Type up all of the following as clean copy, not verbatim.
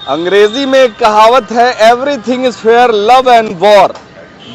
अंग्रेजी में एक कहावत है, everything is fair love and war.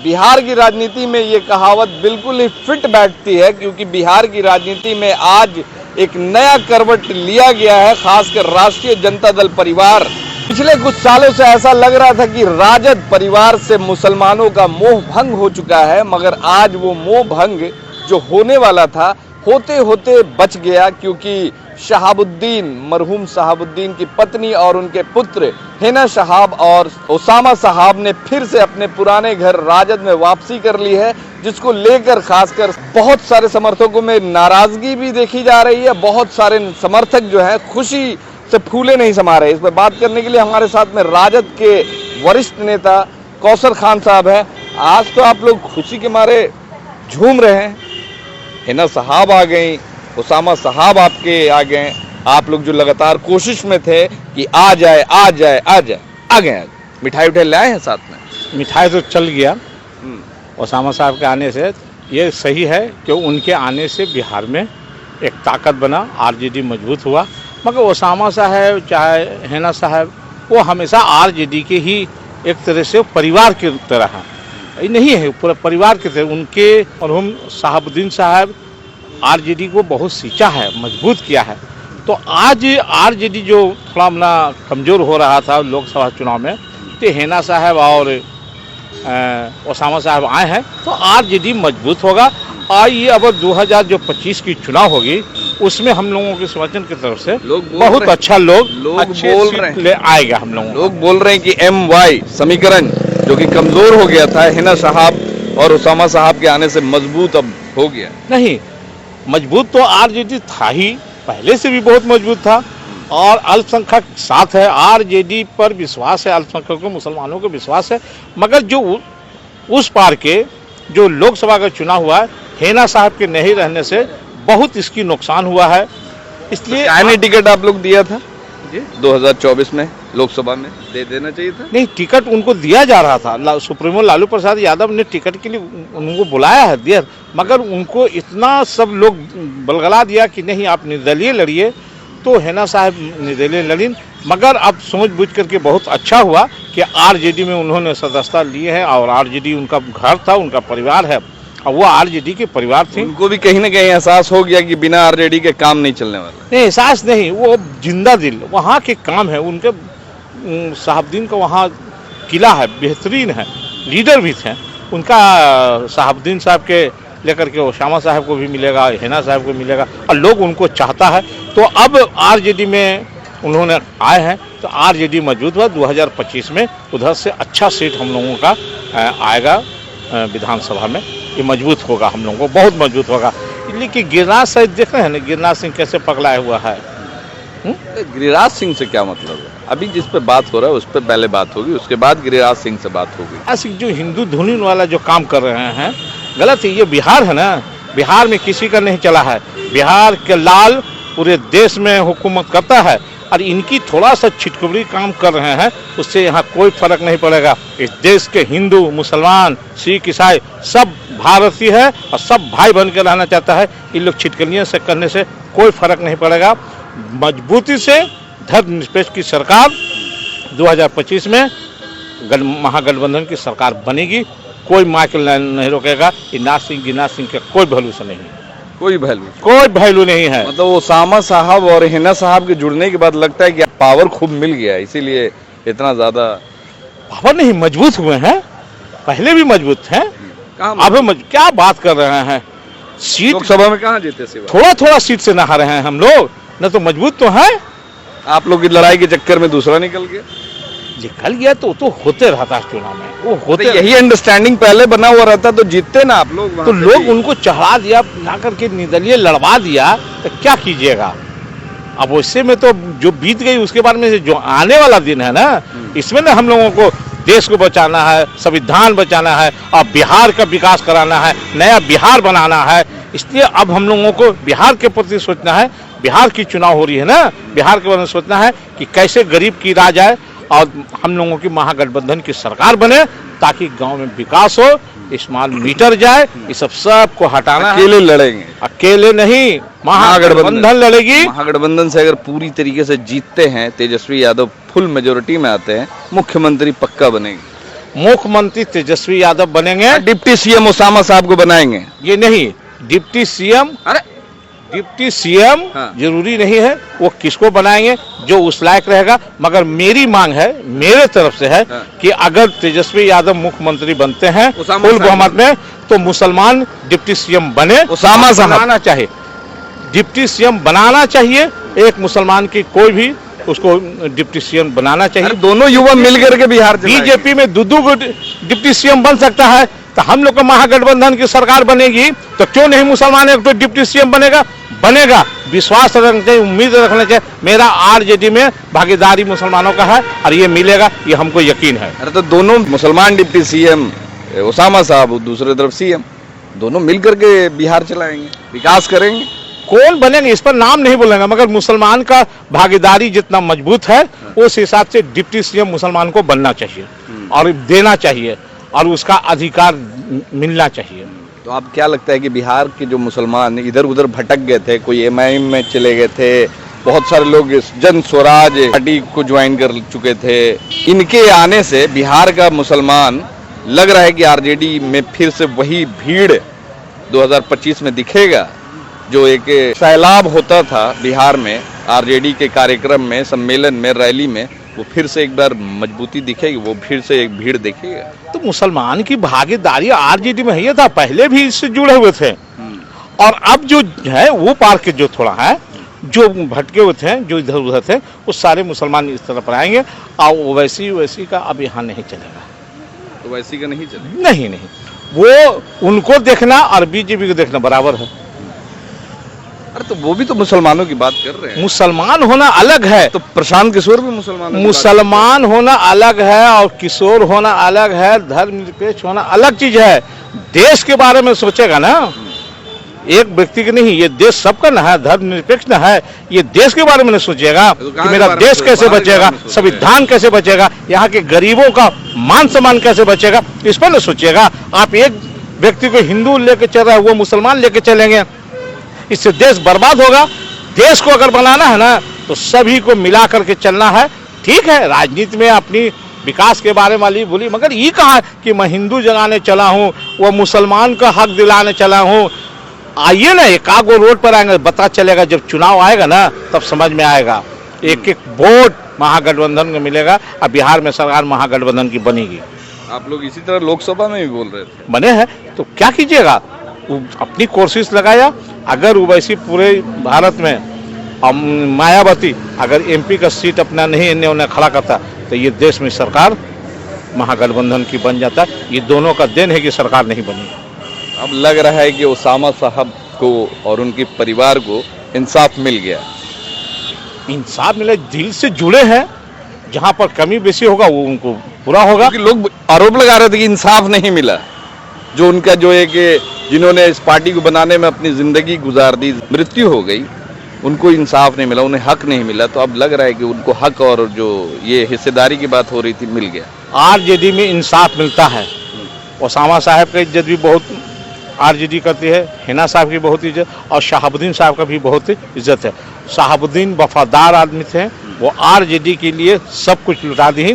Bihar की राजनीति में ये कहावत बिल्कुल ही फिट बैठती है, क्योंकि बिहार की राजनीति में आज एक नया करवट लिया गया है, खासकर राष्ट्रीय जनता दल परिवार। पिछले कुछ सालों से ऐसा लग रहा था कि राजद परिवार से मुसलमानों का मोह भंग हो चुका है, मगर आज वो मोह भंग जो होने वाला था होते होते बच गया, क्योंकि शहाबुद्दीन, मरहूम शहाबुद्दीन की पत्नी और उनके पुत्र हिना शहाब और उसामा साहब ने फिर से अपने पुराने घर राजद में वापसी कर ली है, जिसको लेकर खासकर बहुत सारे समर्थकों में नाराजगी भी देखी जा रही है। बहुत सारे समर्थक जो हैं खुशी से फूले नहीं समा रहे। इस पर बात करने के लिए हमारे साथ में राजद के वरिष्ठ नेता कौसर खान साहब हैं। आज तो आप लोग खुशी के मारे झूम रहे हैं, हिना साहब आ गई, उसामा साहब आपके आ गए, आप लोग जो लगातार कोशिश में थे कि आ जाए आ जाए आ जाए, आ गए। मिठाई उठाई लाए हैं साथ में? मिठाई तो चल गया। उसामा साहब के आने से ये सही है कि उनके आने से बिहार में एक ताकत बना, आरजेडी मजबूत हुआ। मगर उसामा साहब चाहे हिना साहब, वो हमेशा आरजेडी के ही एक तरह से परिवार की तरह नहीं है, पूरा परिवार की तरह। उनके मरहूम शहाबुद्दीन साहब आरजेडी को बहुत सींचा है, मजबूत किया है। तो आज आरजेडी जो थोड़ा अपना कमज़ोर हो रहा था लोकसभा चुनाव में, तो हिना साहब और उसामा साहब आए हैं, तो आरजेडी मजबूत होगा। और ये अब 2025 की चुनाव होगी, उसमें हम लोगों के समर्थन की तरफ से बहुत अच्छा लोग बोल रहे हैं, ले आएगा। हम लोग बोल रहे हैं कि MY समीकरण जो कि कमजोर हो गया था, हिना साहब और उसामा साहब के आने से मजबूत अब हो गया। नहीं, मजबूत तो आरजेडी था ही, पहले से भी बहुत मजबूत था। और अल्पसंख्यक साथ है, आरजेडी पर विश्वास है, अल्पसंख्यकों मुसलमानों को विश्वास है। मगर जो उस पार के जो लोकसभा का चुनाव हुआ है, हिना साहब के नहीं रहने से बहुत इसकी नुकसान हुआ है। इसलिए आने टिकट आप लोग दिया था 2024 में लोकसभा में दे देना चाहिए था। नहीं, टिकट उनको दिया जा रहा था। सुप्रीमो लालू प्रसाद यादव ने टिकट के लिए उनको बुलाया है, दिया, मगर उनको इतना सब लोग बलगला दिया कि नहीं आप निर्दलीय लड़िए। तो हिना साहब निर्दलीय लड़ी, मगर अब समझ बुझ करके बहुत अच्छा हुआ कि आरजेडी में उन्होंने सदस्यता ली है, और आरजेडी उनका घर था, उनका परिवार है, और वो आरजेडी के परिवार थे। उनको भी कहीं ना कहीं एहसास हो गया कि बिना आरजेडी के काम नहीं चलने वाला। नहीं, एहसास नहीं, वो जिंदा दिल वहाँ के काम है उनके। शहाबुद्दीन का वहाँ किला है, बेहतरीन है, लीडर भी थे उनका। शहाबुद्दीन साहब के लेकर के उसामा साहब को भी मिलेगा, हिना साहब को मिलेगा, और लोग उनको चाहता है। तो अब आरजेडी में उन्होंने आए हैं, तो आरजेडी मजबूत हुआ। 2025 में उधर से अच्छा सीट हम लोगों का आएगा विधानसभा में, ये मजबूत होगा, हम लोगों को बहुत मजबूत होगा। लेकिन गिरिराज साहब देख रहे हैं ना, गिरिराज सिंह कैसे पकड़ाया हुआ है। गिरिराज सिंह से क्या मतलब है? अभी जिस पे बात हो रहा है उस पे पहले बात होगी, उसके बाद गिरिराज सिंह से बात होगी। गिरिराज सिंह जो हिंदू धुनी वाला जो काम कर रहे हैं, गलत है। ये बिहार है ना, बिहार में किसी का नहीं चला है। बिहार के लाल पूरे देश में हुकूमत करता है, और इनकी थोड़ा सा छिटकुबड़ी काम कर रहे हैं, उससे यहाँ कोई फर्क नहीं पड़ेगा। इस देश के हिंदू, मुसलमान, सिख, ईसाई सब भारतीय है, और सब भाई बन के रहना चाहता है। इन लोग छिटकलियाँ से करने से कोई फर्क नहीं पड़ेगा। मजबूती से धर्मनिरपेक्ष की सरकार 2025 में महागठबंधन की सरकार बनेगी। कोई माइकल नहीं रोकेगा। गिरिराज सिंह के कोई वैल्यू से नहीं, कोई वैल्यू नहीं है। मतलब उसामा साहब और हिना साहब के जुड़ने के बाद लगता है कि पावर खूब मिल गया, इसीलिए इतना ज्यादा पावर नहीं, मजबूत हुए हैं। पहले भी मजबूत हैं, अब क्या बात कर रहे हैं। सीट लोकसभा में कहाँ जीते? थोड़ा थोड़ा सीट से नहा रहे हैं हम लोग, न तो मजबूत तो हैं। आप लोग की लड़ाई के चक्कर में दूसरा निकल गया तो होते रहता है चुनाव में, वो होते। यही अंडरस्टैंडिंग पहले बना हुआ रहता तो जीतते ना आप लोग। तो लोग उनको चढ़ा दिया, ला करके निर्दलीय लड़वा दिया, तो क्या कीजिएगा। अब उससे में तो जो बीत गई, उसके बाद में जो आने वाला दिन है ना, इसमें ना हम लोगों को देश को बचाना है, संविधान बचाना है, और बिहार का विकास कराना है, नया बिहार बनाना है। इसलिए अब हम लोगों को बिहार के प्रति सोचना है। बिहार की चुनाव हो रही है ना, बिहार के बारे में सोचना है कि कैसे गरीब की राज आए, और हम लोगों की महागठबंधन की सरकार बने, ताकि गांव में विकास हो, स्मार्ट मीटर जाए। ये सबको हटाना है। अकेले लड़ेंगे? अकेले नहीं, महागठबंधन लड़ेगी। महागठबंधन से अगर पूरी तरीके से जीतते हैं, तेजस्वी यादव फुल मेजोरिटी में आते हैं, मुख्यमंत्री पक्का बनेंगे? मुख्यमंत्री तेजस्वी यादव बनेंगे। डिप्टी सीएम ओसामा साहब को बनाएंगे? ये नहीं, डिप्टी सीएम, अरे डिप्टी सीएम हाँ। जरूरी नहीं है, वो किसको बनाएंगे जो उस लायक रहेगा। मगर मेरी मांग है, मेरे तरफ से है हाँ। कि अगर तेजस्वी यादव मुख्यमंत्री बनते हैं ओसामा फुल साहब बहुमत में, तो मुसलमान डिप्टी सीएम बने। ओसामा साहब बनाना चाहिए, डिप्टी सीएम बनाना चाहिए। एक मुसलमान की कोई भी उसको डिप्टी सीएम बनाना चाहिए। दोनों युवा मिल करके बिहार चलाएंगे। बीजेपी में दो डिप्टी सीएम बन सकता है, तो हम लोग का महागठबंधन की सरकार बनेगी तो क्यों नहीं मुसलमान एक तो डिप्टी सीएम बनेगा? बनेगा। विश्वास रखना चाहिए, उम्मीद रखना चाहिए। मेरा आरजेडी में भागीदारी मुसलमानों का है और ये मिलेगा, ये हमको यकीन है। अरे तो दोनों मुसलमान डिप्टी सीएम ओसामा साहब, दूसरी तरफ सीएम, दोनों मिल करके बिहार चलाएंगे, विकास करेंगे। कौन बनेंगे इस पर नाम नहीं बोलेंगे, मगर मुसलमान का भागीदारी जितना मजबूत है उस हिसाब से डिप्टी सीएम मुसलमान को बनना चाहिए और देना चाहिए और उसका अधिकार मिलना चाहिए। तो आप क्या लगता है कि बिहार के जो मुसलमान इधर उधर भटक गए थे, कोई एमआईएम में चले गए थे, बहुत सारे लोग इस जन स्वराज पार्टी को ज्वाइन कर चुके थे, इनके आने से बिहार का मुसलमान लग रहा है कि आरजेडी में फिर से वही भीड़ 2025 में दिखेगा जो एक सैलाब होता था बिहार में आरजेडी के कार्यक्रम में, सम्मेलन में, रैली में, वो फिर से एक बार मजबूती दिखेगी, वो फिर से एक भीड़ दिखेगा। तो मुसलमान की भागीदारी आरजेडी में है, था पहले भी इससे जुड़े हुए थे और अब जो है वो पार्क के जो थोड़ा है, जो भटके हुए थे, जो इधर उधर थे, वो सारे मुसलमान इस तरफ आएंगे और वैसी का अब यहाँ नहीं चलेगा। तो वैसी का नहीं चलेगा? नहीं, वो उनको देखना और बीजेपी को देखना बराबर है। अरे तो वो भी तो मुसलमानों की बात कर रहे हैं। मुसलमान होना अलग है, तो प्रशांत किशोर भी मुसलमान होना अलग है और किशोर होना अलग है, धर्मनिरपेक्ष होना अलग चीज है। देश के बारे में सोचेगा ना, एक व्यक्ति के नहीं, ये देश सबका ना है, धर्मनिरपेक्ष ना है, ये देश के बारे में नहीं सोचेगा कि मेरा देश कैसे बचेगा, संविधान कैसे बचेगा, यहाँ के गरीबों का मान सम्मान कैसे बचेगा, इस पर नहीं सोचेगा। आप एक व्यक्ति को हिंदू लेके चल रहा है, वो मुसलमान लेके चलेंगे, इससे देश बर्बाद होगा। देश को अगर बनाना है ना तो सभी को मिला करके चलना है। ठीक है, राजनीति में अपनी विकास के बारे में बोली, मगर ये कहा कि मैं हिंदू जगाने चला हूँ, वो मुसलमान का हक दिलाने चला हूँ। आइए ना, एक आगो रोड पर आएंगे, पता चलेगा, जब चुनाव आएगा ना तब समझ में आएगा। एक एक वोट महागठबंधन को मिलेगा और बिहार में सरकार महागठबंधन की बनेगी। आप लोग इसी तरह लोकसभा में भी बोल रहे थे, बने हैं तो क्या कीजिएगा, अपनी कोशिश लगाया। अगर वैसी पूरे भारत में मायावती अगर एमपी का सीट अपना नहीं इन्हें उन्हें खड़ा करता तो ये देश में सरकार महागठबंधन की बन जाता। ये दोनों का देन है कि सरकार नहीं बनी। अब लग रहा है कि ओसामा साहब को और उनके परिवार को इंसाफ मिल गया। इंसाफ मिले, दिल से जुड़े हैं, जहाँ पर कमी बेसी होगा वो उनको पूरा होगा। लोग आरोप लगा रहे थे कि इंसाफ नहीं मिला, जो उनका जो एक जिन्होंने इस पार्टी को बनाने में अपनी जिंदगी गुजार दी, मृत्यु हो गई, उनको इंसाफ नहीं मिला, उन्हें हक नहीं मिला। तो अब लग रहा है कि उनको हक और जो ये हिस्सेदारी की बात हो रही थी मिल गया। आरजेडी में इंसाफ मिलता है। ओसामा साहब का इज्जत भी बहुत आरजेडी करती है, हिना साहब की बहुत इज्जत और शहाबुद्दीन साहब का भी बहुत इज्जत है। शहाबुद्दीन वफादार आदमी थे, वो आरजेडी के लिए सब कुछ लुटा दी।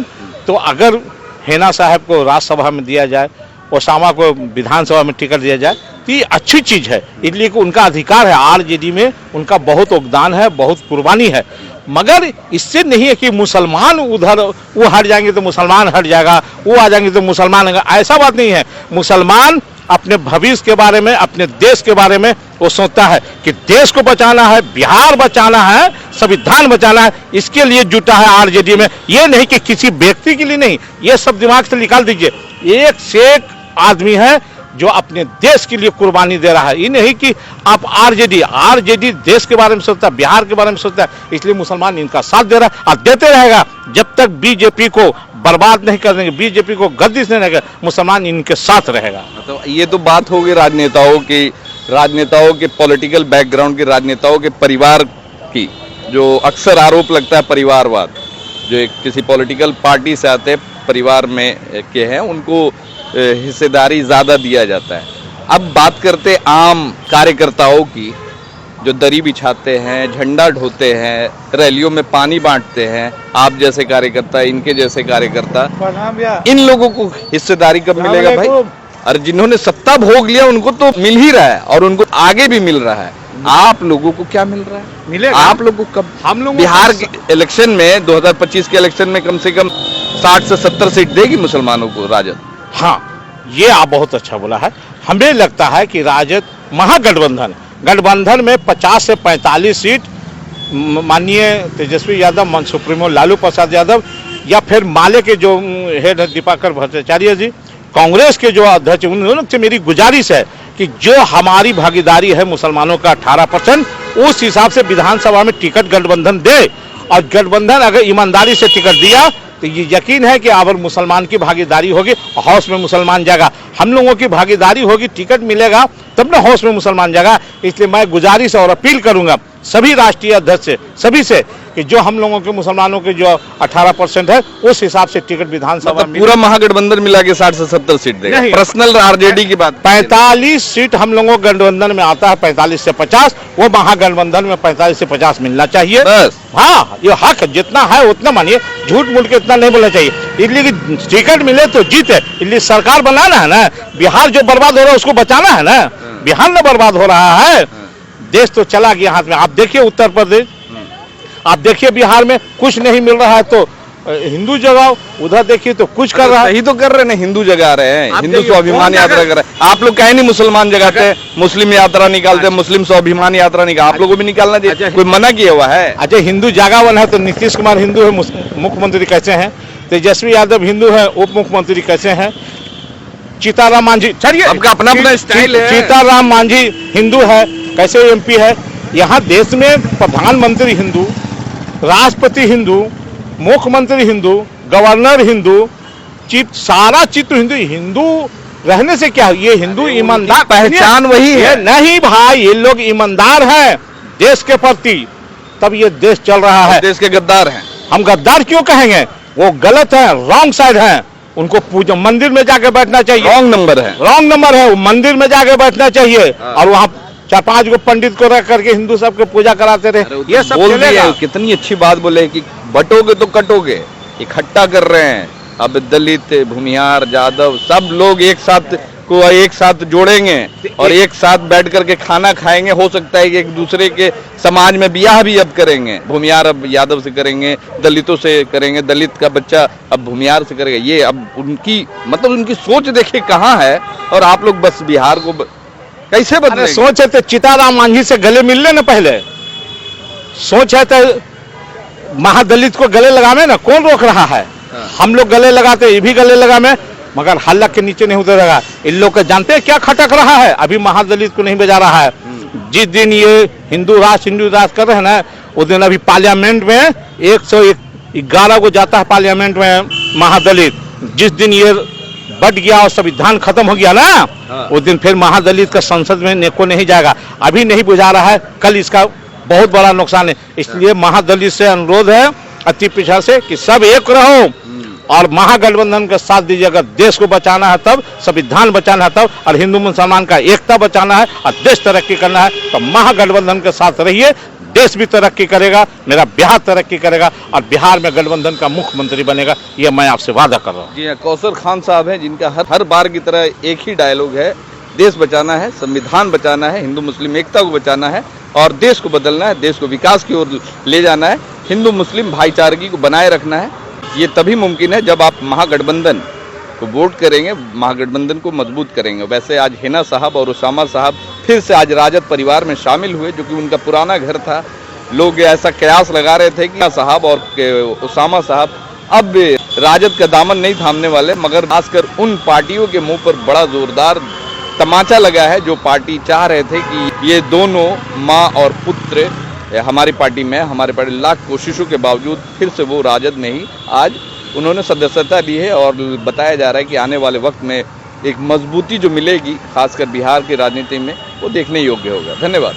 तो अगर हिना साहब को राज्यसभा में दिया जाए, ओसामा को विधानसभा में टिकट दिया जाए तो ये अच्छी चीज़ है, इसलिए कि उनका अधिकार है। आरजेडी में उनका बहुत योगदान है, बहुत कुर्बानी है। मगर इससे नहीं है कि मुसलमान उधर वो हट जाएंगे तो मुसलमान हट जाएगा, वो आ जाएंगे तो मुसलमान, ऐसा बात नहीं है। मुसलमान अपने भविष्य के बारे में, अपने देश के बारे में वो सोचता है कि देश को बचाना है, बिहार बचाना है, संविधान बचाना है, इसके लिए जुटा है आरजेडी में। ये नहीं कि किसी व्यक्ति के लिए नहीं, ये सब दिमाग से निकाल दीजिए। एक से एक आदमी है जो अपने देश के लिए कुर्बानी दे रहा है। ये नहीं कि आप आरजेडी देश के बारे में सोचता है, बिहार के बारे में सोचता है, इसलिए मुसलमान इनका साथ दे रहा है और देते रहेगा जब तक बीजेपी को बर्बाद नहीं कर देंगे, बीजेपी को गद्दी से नहीं रहेगा, मुसलमान इनके साथ रहेगा। तो ये तो बात होगी राजनेताओं के पॉलिटिकल बैकग्राउंड के, राजनेताओं के परिवार की, जो अक्सर आरोप लगता है परिवारवाद, जो एक किसी पॉलिटिकल पार्टी से आते परिवार में के हैं, उनको हिस्सेदारी ज़्यादा दिया जाता है। अब बात करते आम कार्यकर्ताओं की, जो दरी बिछाते हैं, झंडा ढोते हैं, रैलियों में पानी बांटते हैं, आप जैसे कार्यकर्ता, इनके जैसे कार्यकर्ता, इन लोगों को हिस्सेदारी कब मिलेगा भाई? और जिन्होंने सत्ता भोग लिया उनको तो मिल ही रहा है और उनको आगे भी मिल रहा है। आप लोगों को क्या मिल रहा है? मिलेगा। आप लोगों को कब? हम लोग बिहार के इलेक्शन में 2025 के इलेक्शन में कम से कम 60 से 70 सीट देगी मुसलमानों को राजद। हाँ, ये आप बहुत अच्छा बोला है। हमें लगता है कि राजद गठबंधन में 50 से 45 सीट माननीय तेजस्वी यादव, सुप्रीमो लालू प्रसाद यादव या फिर माले के जो हेड है दीपाकर भट्टाचार्य जी, कांग्रेस के जो अध्यक्ष, उन दोनों से मेरी गुजारिश है कि जो हमारी भागीदारी है मुसलमानों का 18%, उस हिसाब से विधानसभा में टिकट गठबंधन दे। और गठबंधन अगर ईमानदारी से टिकट दिया तो ये यकीन है कि अगर मुसलमान की भागीदारी होगी, हाउस में मुसलमान जाएगा। हम लोगों की भागीदारी होगी, टिकट मिलेगा तब ना हाउस में मुसलमान जाएगा। इसलिए मैं गुजारिश और अपील करूंगा सभी राष्ट्रीय अध्यक्ष से, सभी से, कि जो हम लोगों के मुसलमानों के जो 18% है, उस हिसाब से टिकट विधानसभा में पूरा महागठबंधन मिला के 60 से 70 सीट देगा। पर्सनल आरजेडी की बात, 45 सीट हम लोगों को गठबंधन में आता है, 45 से 50, वो महागठबंधन में 45 से 50 मिलना चाहिए बस। हाँ, ये हक जितना है उतना मानिए, झूठ मूठ के इतना नहीं बोलना चाहिए। इसलिए टिकट मिले तो जीते, इसलिए सरकार बनाना है ना। बिहार जो बर्बाद हो रहा है उसको बचाना है ना, बिहार ना बर्बाद हो रहा है। देश तो चला गया हाथ में। आप देखिए उत्तर प्रदेश, आप देखिए बिहार में कुछ नहीं मिल रहा है तो हिंदू जगाओ, उधर देखिए तो कुछ कर रहा है। सही तो कर रहे हैं, हिंदू जगा रहे हैं, हिंदू स्वाभिमान यात्रा कर रहे हैं। आप लोग कहीं नहीं मुसलमान जगाते हैं, मुस्लिम यात्रा निकालते हैं, मुस्लिम स्वाभिमान यात्रा निकाल, आप लोगों को भी निकालना चाहिए। कोई मना किया हुआ है? अच्छा, हिंदू जागावन है तो नीतीश कुमार हिंदू है, मुख्यमंत्री कैसे हैं? तेजस्वी यादव हिंदू है, उप मुख्यमंत्री कैसे हैं? सीताराम मांझी, चलिए आपका अपना अपना स्टाइल है। सीताराम मांझी हिंदू है, कैसे एमपी है? यहाँ देश में प्रधानमंत्री हिंदू, राष्ट्रपति हिंदू, मुख्यमंत्री हिंदू, गवर्नर हिंदू, चीफ, सारा चित्र हिंदू। हिंदू रहने से क्या, ये हिंदू ईमानदार, पहचान वही है। नहीं भाई, ये लोग ईमानदार हैं देश के प्रति, तब ये देश चल रहा है। देश के गद्दार हैं। हम गद्दार क्यों कहेंगे? वो गलत है, रॉन्ग साइड है। उनको पूजा मंदिर में जाके बैठना चाहिए। रॉन्ग नंबर है, मंदिर में जाके बैठना चाहिए। और वहाँ 4-5 को पंडित को रख करके हिंदू सबके पूजा कराते रहे। ये सब बोल दिया। कितनी अच्छी बात बोले कि बटोगे तो कटोगे, इकट्ठा कर रहे हैं। अब दलित, भूमिहार, जादव सब लोग एक साथ जोड़ेंगे और एक साथ बैठ करके खाना खाएंगे। हो सकता है कि एक दूसरे के समाज में ब्याह भी अब करेंगे। भूमिहार अब यादव से करेंगे, दलितों से करेंगे, दलित का बच्चा अब भूमिहार से करेगा। ये अब उनकी मतलब उनकी सोच देखिए कहाँ है। और आप लोग बस बिहार को कैसे बदले? सोच है तो चिताराम मांझी से गले मिल ले ना, पहले सोच है तो महादलित को गले लगावे ना, कौन रोक रहा है? हम लोग गले लगाते, ये भी गले लगावे, मगर हल्ला के नीचे नहीं उतरेगा। इन लोग को जानते हैं क्या खटक रहा है? अभी महादलित को नहीं बजा रहा है। जिस दिन ये हिंदू राज कर रहे हैं ना, उस दिन अभी पार्लियामेंट में 111 को जाता है पार्लियामेंट में महादलित। जिस दिन ये बढ़ गया और संविधान खत्म हो गया ना, उस दिन फिर महादलित का संसद में को नहीं जाएगा। अभी नहीं बुझा रहा है, कल इसका बहुत बड़ा नुकसान है। इसलिए महादलित से अनुरोध है अति पिछड़ से कि सब एक रहो और महागठबंधन का साथ दीजिए। अगर देश को बचाना है तब, संविधान बचाना है तब, और हिंदू मुसलमान का एकता बचाना है और देश तरक्की करना है तो महागठबंधन के साथ रहिए। देश भी तरक्की करेगा, मेरा बिहार तरक्की करेगा और बिहार में गठबंधन का मुख्यमंत्री बनेगा, ये मैं आपसे वादा कर रहा हूँ। जी हाँ, कौसर खान साहब हैं जिनका हर बार की तरह एक ही डायलॉग है, देश बचाना है, संविधान बचाना है, हिंदू मुस्लिम एकता को बचाना है और देश को बदलना है, देश को विकास की ओर ले जाना है, हिंदू मुस्लिम भाईचारगी को बनाए रखना है। ये तभी मुमकिन है जब आप महागठबंधन को वोट करेंगे, महागठबंधन को मजबूत करेंगे। वैसे आज हिना साहब और उसामा साहब फिर से आज राजद परिवार में शामिल हुए, जो कि उनका पुराना घर था। लोग ऐसा कयास लगा रहे थे कि हिना साहब और उसामा साहब अब राजद का दामन नहीं थामने वाले, मगर खासकर उन पार्टियों के मुंह पर बड़ा जोरदार तमाचा लगा है जो पार्टी चाह रहे थे कि ये दोनों माँ और पुत्र हमारी पार्टी में, हमारे पार्टी लाख कोशिशों के बावजूद फिर से वो राजद में ही आज उन्होंने सदस्यता ली है। और बताया जा रहा है कि आने वाले वक्त में एक मजबूती जो मिलेगी खासकर बिहार की राजनीति में, वो देखने योग्य होगा। धन्यवाद।